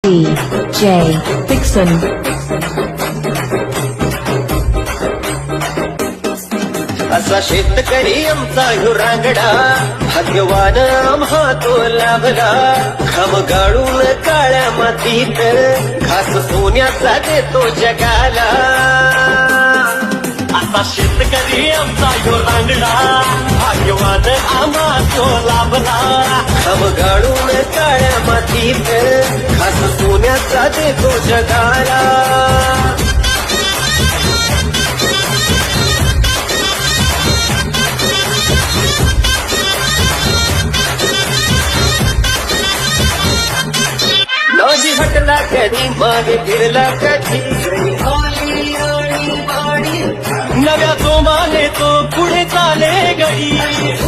DJ Dixon. असा शेतकरी आमचा ह्यो रांगडा, भाग्यवान आम्हा तो लाभला. घाम गाळून काळ्या मातीत घास सोन्याचा देतो जगाला. असा शेतकरी आमचा ह्यो रांगडा, भाग्यवान आम्हा तो लाभला. घाम गाळून काळ्या मातीत घास सोन्याचा देतो जगाला. नाही हटला कधी, मागे फिरला कधी, नव्या जोमाने तो पुढे चाले गडी.